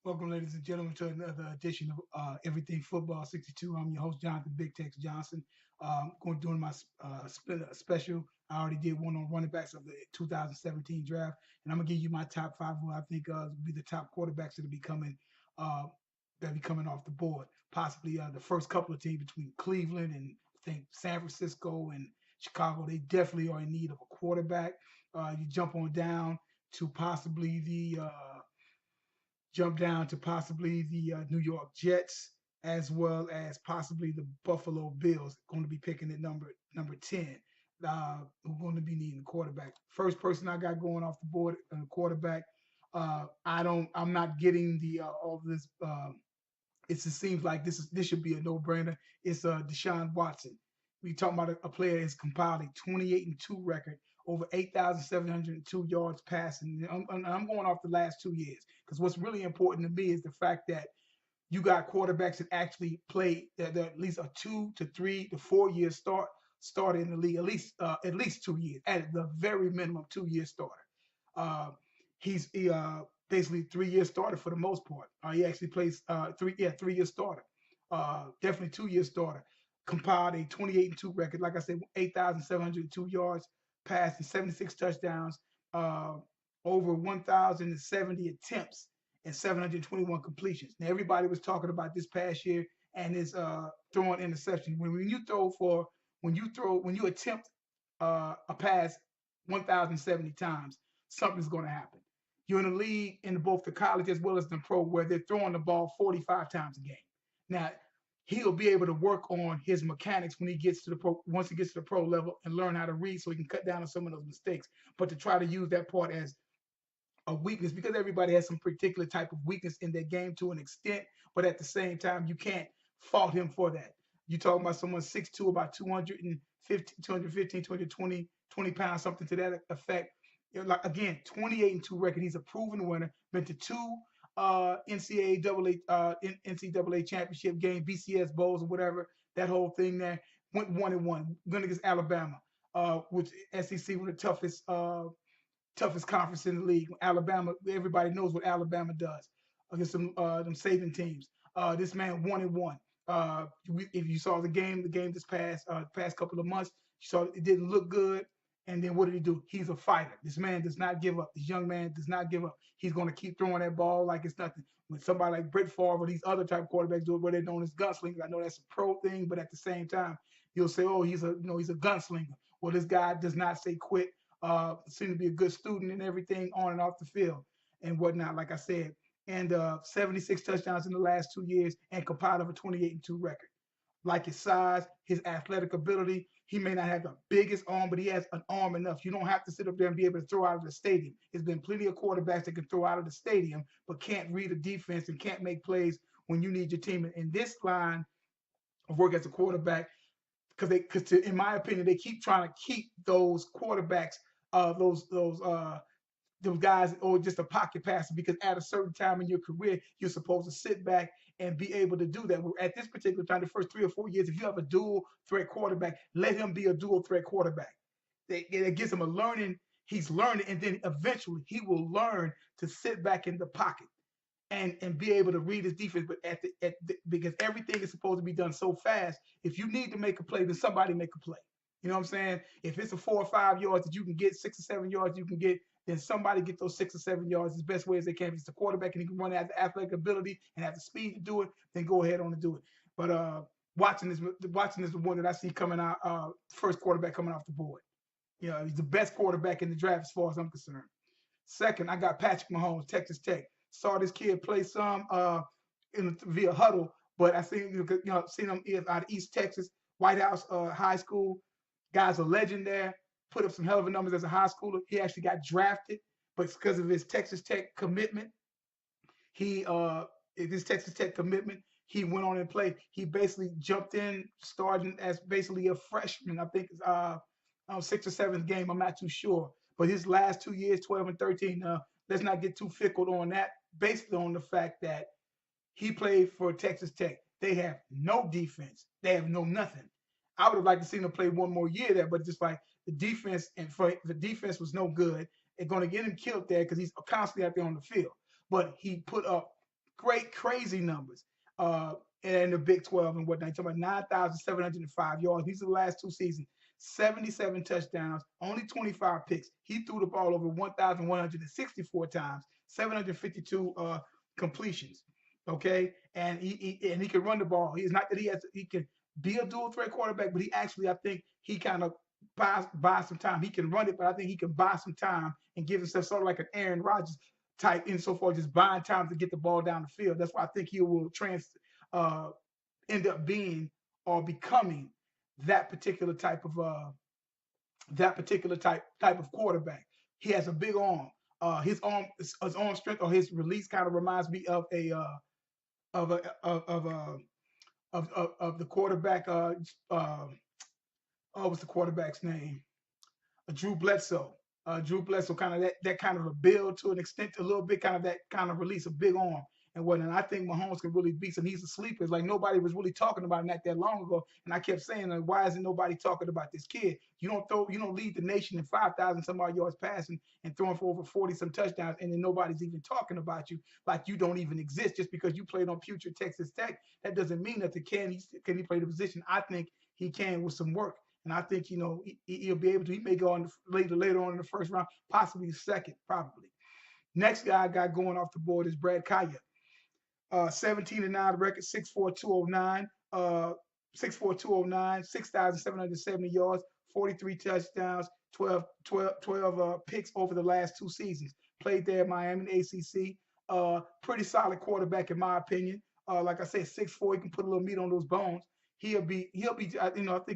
Welcome, ladies and gentlemen, to another edition of Everything Football 62. I'm your host, Jonathan Big Tex Johnson. Going doing my special. I already did one on running backs of the 2017 draft, and I'm gonna give you my top five. Who I think will be the top quarterbacks uh, that be coming off the board. Possibly the first couple of teams between Cleveland and I think San Francisco and Chicago. They definitely are in need of a quarterback. You to possibly the uh, jump down to possibly the New York Jets, as well as possibly the Buffalo Bills, going to be picking at number 10. Who's going to be needing a quarterback? First person I got going off the board, a quarterback. I'm not getting the all this. It just seems like this should be a no-brainer. It's Deshaun Watson. We talking about a player that's compiled a 28-2 record, over 8,702 yards passing. I'm going off the last 2 years because what's really important to me is the fact that you got quarterbacks that actually play that at least a 2 to 3 to 4 year starter in the league, at least 2 years, at the very minimum 2 year starter. Uh, he basically 3 year starter for the most part. He actually plays 3 year starter. Definitely 2 year starter. Compiled a 28-2 record. Like I said, 8,702 yards, passed and 76 touchdowns, uh, over 1,070 attempts and 721 completions. Now everybody was talking about this past year and his throwing interception. When you attempt a pass 1,070 times, something's going to happen. You're in a league in both the college as well as the pro where they're throwing the ball 45 times a game. Now, he'll be able to work on his mechanics when he gets to the pro once he gets to the pro level and learn how to read so he can cut down on some of those mistakes. But to try to use that part as a weakness because everybody has some particular type of weakness in their game to an extent, but at the same time, you can't fault him for that. You talking about someone 6'2", about 215, 215, 220, 20 pounds, something to that effect. Like again, 28-2 record. He's a proven winner. Been to two NCAA championship game, BCS bowls or whatever. That whole thing there went 1-1. Going against Alabama, which SEC one of the toughest conference in the league. Alabama, everybody knows what Alabama does against them Saban teams. This man 1-1. If you saw the game this past couple of months, you saw it didn't look good. And then what did he do? He's a fighter. This man does not give up. This young man does not give up. He's going to keep throwing that ball like it's nothing. When somebody like Brett Favre or these other type of quarterbacks do it, where they're known as gunslingers, I know that's a pro thing, but at the same time, you'll say, "Oh, he's a gunslinger." Well, this guy does not say quit. Seemed to be a good student and everything on and off the field and whatnot, like I said. And 76 touchdowns in the last 2 years and compiled of a 28-2 record. Like his size, his athletic ability, he may not have the biggest arm, but he has an arm enough. You don't have to sit up there and be able to throw out of the stadium. There's been plenty of quarterbacks that can throw out of the stadium, but can't read a defense and can't make plays when you need your team. In this line of work as a quarterback, because in my opinion, they keep trying to keep those quarterbacks, those guys, or just a pocket passer, because at a certain time in your career, you're supposed to sit back and be able to do that. At this particular time, the first 3 or 4 years, if you have a dual threat quarterback, let him be a dual threat quarterback. It gives him a learning. He's learning, and then eventually he will learn to sit back in the pocket and be able to read his defense. But because everything is supposed to be done so fast, if you need to make a play, then somebody make a play. You know what I'm saying? If it's a 4 or 5 yards that you can get, 6 or 7 yards you can get, then somebody get those 6 or 7 yards as best way as they can. If it's the quarterback and he can run at the athletic ability and have the speed to do it, then go ahead on and do it. But watching this the one that I see coming out, first quarterback coming off the board. You know, he's the best quarterback in the draft as far as I'm concerned. Second, I got Patrick Mahomes, Texas Tech. Saw this kid play some via huddle, but I seen him out of East Texas, White House High School. Guy's a legend there. Put up some hell of a numbers as a high schooler. He actually got drafted, but because of his Texas Tech commitment, he his Texas Tech commitment, he went on and played. He basically jumped in, starting as basically a freshman. I think it's sixth or seventh game. I'm not too sure, but his last 2 years, 12 and 13. Let's not get too fickle on that. Based on the fact that he played for Texas Tech, they have no defense. They have no nothing. I would have liked to see him play one more year there, but just like the defense and for the defense was no good. It's going to get him killed there because he's constantly out there on the field. But he put up great, crazy numbers. And the Big 12 and whatnot. You're talking about 9,705 yards. These are the last 2 seasons. 77 touchdowns, only 25 picks. He threw the ball over 1,164 times, 752 completions. Okay, and he can run the ball. He's not that he can be a dual threat quarterback, but he actually, I think he kind of buy some time. He can run it, but I think he can buy some time and give himself sort of like an Aaron Rodgers type insofar just buying time to get the ball down the field. That's why I think he will uh, end up being or becoming that particular type of type of quarterback. He has a big arm. His arm strength or his release kind of reminds me of a of a of a of the quarterback. What's the quarterback's name? Drew Bledsoe. Drew Bledsoe, kind of that kind of a build to an extent, a little bit, kind of that kind of release, a big arm and whatnot. And I think Mahomes can really beat him. He's a sleeper. It's like nobody was really talking about him not that long ago. And I kept saying, like, why isn't nobody talking about this kid? You don't lead the nation in 5,000 some odd yards passing and throwing for over 40 some touchdowns, and then nobody's even talking about you like you don't even exist just because you played on future Texas Tech. That doesn't mean nothing. Can he play the position? I think he can with some work. And I think, he'll be able to. He may go on later on in the first round, possibly second, probably. Next guy I got going off the board is Brad Kaya. 17-9 record, 6'4", 6,770 yards, 43 touchdowns, 12 picks over the last 2 seasons. Played there at Miami, ACC. Pretty solid quarterback in my opinion. Like I said, 6'4", he can put a little meat on those bones. I think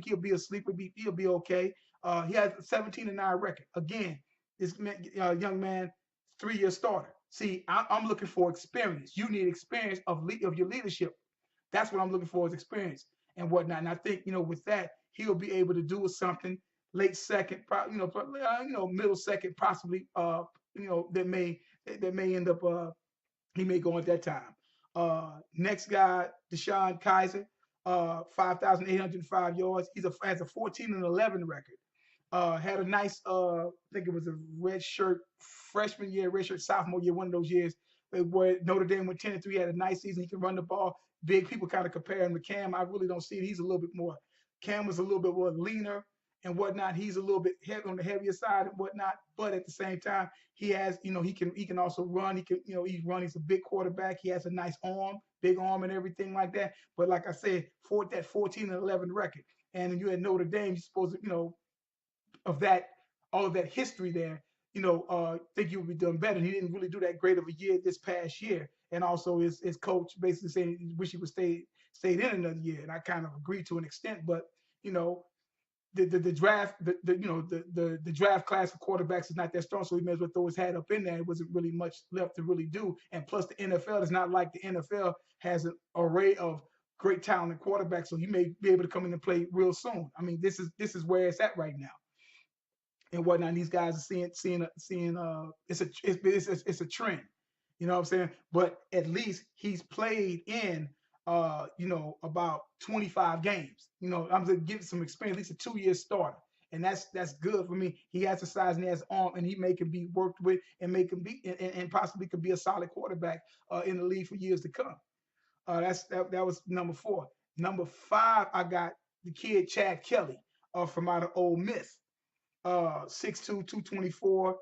he'll be a sleeper. He'll be okay. He has a 17-9 record. Again, this young man, 3-year starter. See, I'm looking for experience. You need experience of your leadership. That's what I'm looking for is experience and whatnot. And I think, with that, he'll be able to do something late second, middle second, possibly, that may end up, he may go at that time. Next guy, Deshaun Kaiser, 5,805 yards. Has a 14-11 record. Had a nice, I think it was a red shirt freshman year, red shirt sophomore year, one of those years where Notre Dame went 10-3. Had a nice season. He can run the ball. Big people kind of compare him to Cam. I really don't see it. He's a little bit more. Cam was a little bit more leaner and whatnot. He's a little bit on the heavier side and whatnot. But at the same time, he has, he can also run. He can, He's a big quarterback. He has a nice arm, big arm, and everything like that. But like I said, for that 14-11 record, and you had Notre Dame, you're supposed to, of that, all of that history there, think you would be doing better. He didn't really do that great of a year this past year. And also his coach basically saying he wish he would stayed in another year. And I kind of agree to an extent, but the draft, the draft class of quarterbacks is not that strong, so he may as well throw his hat up in there. It wasn't really much left to really do. And plus the NFL is not like the NFL has an array of great talented quarterbacks, so he may be able to come in and play real soon. I mean, this is where it's at right now and whatnot. And these guys are seeing it's a trend. You know what I'm saying? But at least he's played in about 25 games. I'm gonna give some experience, at least a 2-year starter. And that's good for me. He has the size and he has arm, and he can be worked with and and possibly could be a solid quarterback in the league for years to come. That was number 4. Number 5, I got the kid Chad Kelly from out of Ole Miss. 6'2", 224,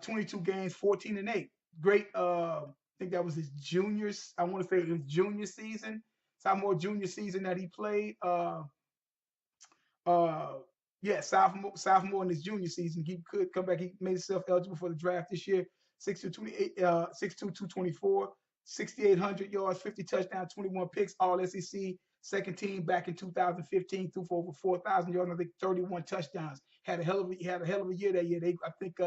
22 games, 14-8. Great. I think that was his juniors. I want to say his junior season, sophomore junior season that he played. Sophomore in his junior season. He could come back. He made himself eligible for the draft this year. 6'2", 224, 6,800 yards, 50 touchdowns, 21 picks, all SEC. Second team back in 2015, threw for over 4,000 yards, I think 31 touchdowns. Had a hell of a year that year. I think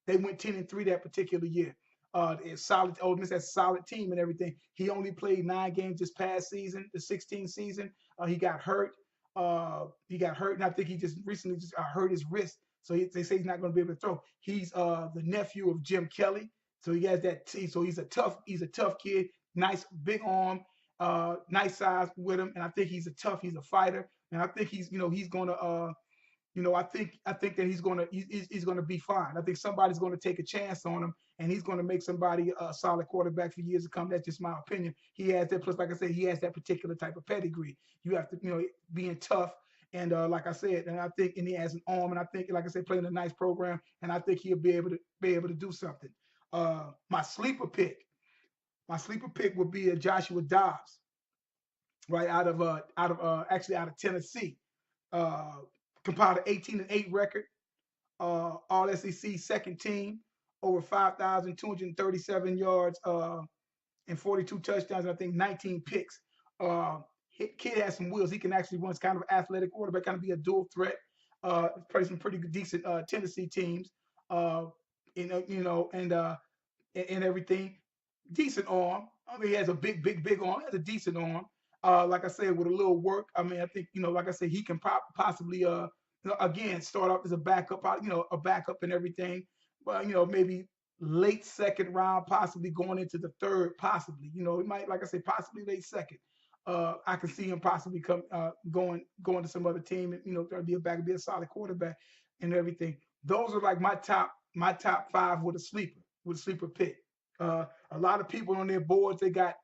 they went 10-3 that particular year. It's solid. Ole Miss has a solid team and everything. He only played 9 games this past season, the 16 season. He got hurt. And I think he just recently hurt his wrist. So they say he's not going to be able to throw. He's the nephew of Jim Kelly, so he has that. So he's a tough kid. Nice big arm, nice size with him, and I think he's a fighter, and I think he's going to. I think that he's gonna be fine. I think somebody's gonna take a chance on him and he's going to make somebody a solid quarterback for years to come. That's just my opinion. He has that. Plus, like I said, he has that particular type of pedigree. You have to, being tough. And like I said, and I think, and he has an arm, and I think, like I said, playing a nice program, and I think he'll be able to do something. My sleeper pick would be a Joshua Dobbs, right actually out of Tennessee. Uh, Compiled an 18-8 record, All SEC second team, over 5,237 yards, and 42 touchdowns, and I think 19 picks. Kid has some wheels. He can actually run kind of athletic quarterback, kind of be a dual threat. Play some pretty good, decent Tennessee teams. And everything. Decent arm. I mean, he has a big arm. He has a decent arm. Like I said, with a little work, I mean, I think, like I said, he can possibly, again, start off as a backup, a backup and everything. But, maybe late second round, possibly going into the third, possibly. It might, like I said, possibly late second. I can see him possibly going to some other team and, be a solid quarterback and everything. Those are like my top five with a sleeper pick. A lot of people on their boards, they got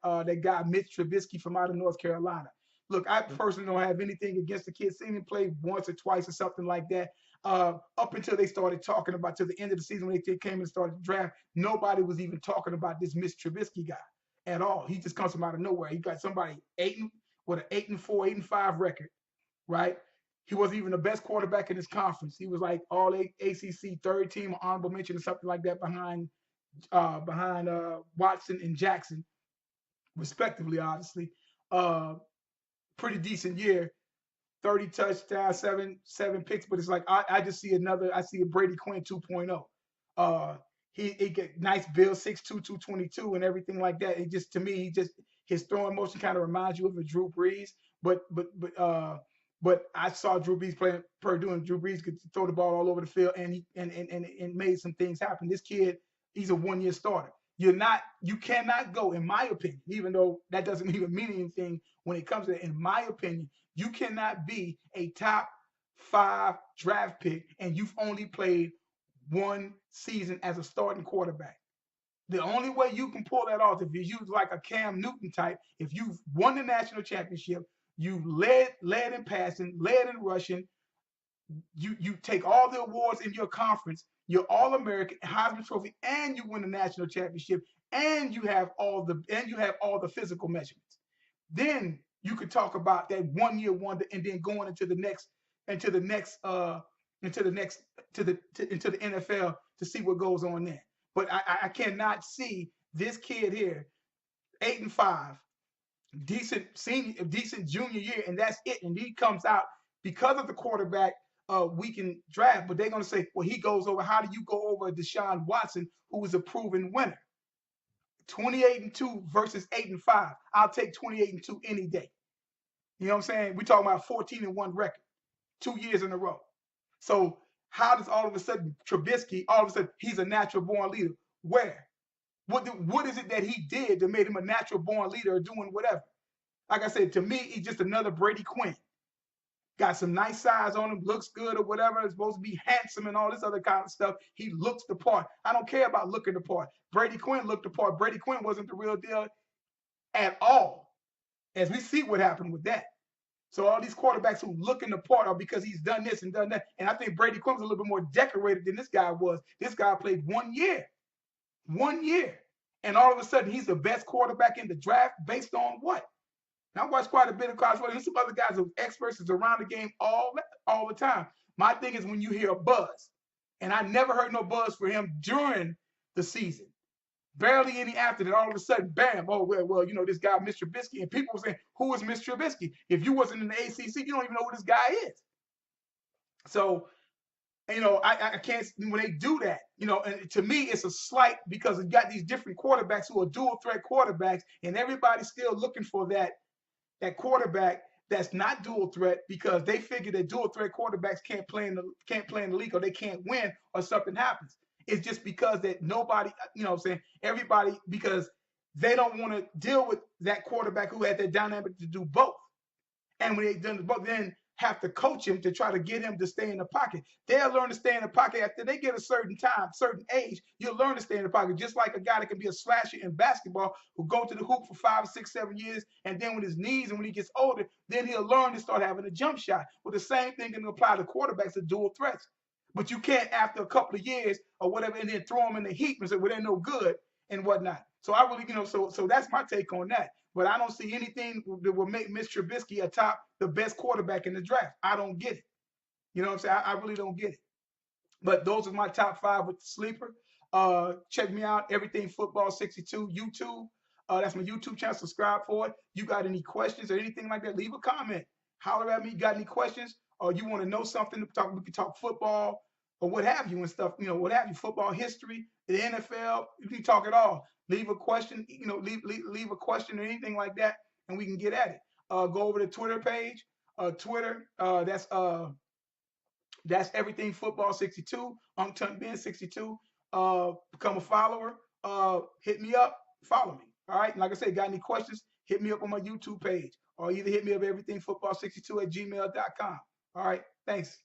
Mitch Trubisky from out of North Carolina. Look, I personally don't have anything against the kid. Seen him play once or twice or something like that. Up until they started talking about to the end of the season when they came and started the draft, nobody was even talking about this Mitch Trubisky guy at all. He just comes from out of nowhere. He got somebody with an 8-4, 8-5 record, right? He wasn't even the best quarterback in his conference. He was like all ACC third team or honorable mention or something like that behind Watson and Jackson, respectively, obviously. Pretty decent year. 30 touchdowns, seven picks, but it's like I just see I see a Brady Quinn 2.0. He get nice build, 6'2", 222 and everything like that. It just, to me, his throwing motion kind of reminds you of a Drew Brees, but I saw Drew Brees playing Purdue, and Drew Brees could throw the ball all over the field, and made some things happen. This kid, he's a one-year starter. You cannot go, in my opinion, even though that doesn't even mean anything when it comes to it, in my opinion, you cannot be a top 5 draft pick and you've only played one season as a starting quarterback. The only way you can pull that off, if you use like a Cam Newton type, if you've won the national championship, you led in passing, led in rushing, you take all the awards in your conference, you're All-American, Heisman Trophy, and you win the national championship, and you have all the physical measurements. Then you could talk about that 1-year wonder, and then going into the NFL to see what goes on there. But I cannot see this kid here, 8-5, decent junior year, and that's it. And he comes out because of the quarterback we can draft, but they're going to say, well, he goes over. How do you go over Deshaun Watson, who is a proven winner? 28-2 versus 8-5. I'll take 28-2 any day. You know what I'm saying? We're talking about 14-1 record, 2 years in a row. So how does all of a sudden Trubisky, all of a sudden, he's a natural born leader? Where? What is it that he did that made him a natural born leader or doing whatever? Like I said, to me, he's just another Brady Quinn. Got some nice size on him, looks good or whatever. It's supposed to be handsome and all this other kind of stuff. He looks the part. I don't care about looking the part. Brady Quinn looked the part. Brady Quinn wasn't the real deal at all, as we see what happened with that. So all these quarterbacks who look in the part are because he's done this and done that. And I think Brady Quinn was a little bit more decorated than this guy was. This guy played 1 year. 1 year. And all of a sudden, he's the best quarterback in the draft based on what? Now, I watched quite a bit of college football. There's some other guys who are experts is around the game all the time. My thing is when you hear a buzz, and I never heard no buzz for him during the season. Barely any after that. All of a sudden, bam! Oh well, this guy, Mr. Trubisky, and people were saying, "Who is Mr. Trubisky?" If you wasn't in the ACC, you don't even know who this guy is. So, I can't. When they do that, and to me, it's a slight because you got these different quarterbacks who are dual threat quarterbacks, and everybody's still looking for that quarterback that's not dual threat because they figure that dual threat quarterbacks can't play in the league or they can't win or something happens. It's just because that nobody, everybody, because they don't want to deal with that quarterback who had that dynamic to do both. And when they've done both, then have to coach him to try to get him to stay in the pocket. They'll learn to stay in the pocket after they get a certain time, certain age. You'll learn to stay in the pocket, just like a guy that can be a slasher in basketball who go to the hoop for 5, 6, 7 years, and then with his knees and when he gets older, then he'll learn to start having a jump shot. Well, the same thing can apply to quarterbacks as dual threats. But you can't, after a couple of years or whatever, and then throw them in the heat and say, well, they're no good and whatnot. So I really, so that's my take on that. But I don't see anything that will make Mitch Trubisky the best quarterback in the draft. I don't get it. You know what I'm saying? I really don't get it. But those are my top 5 with the sleeper. Check me out, Everything Football 62 YouTube. That's my YouTube channel. Subscribe for it. You got any questions or anything like that? Leave a comment. Holler at me. Got any questions? Or you want to know something to talk? We can talk football or what have you and stuff. What have you? Football history, the NFL. You can talk it all. Leave a question. Leave a question or anything like that, and we can get at it. Go over to Twitter page. Twitter. That's Everything Football 62. Tunt Ben 62. Become a follower. Hit me up. Follow me. All right. And like I said, got any questions? Hit me up on my YouTube page, or either hit me up everythingfootball62 at gmail.com. All right. Thanks.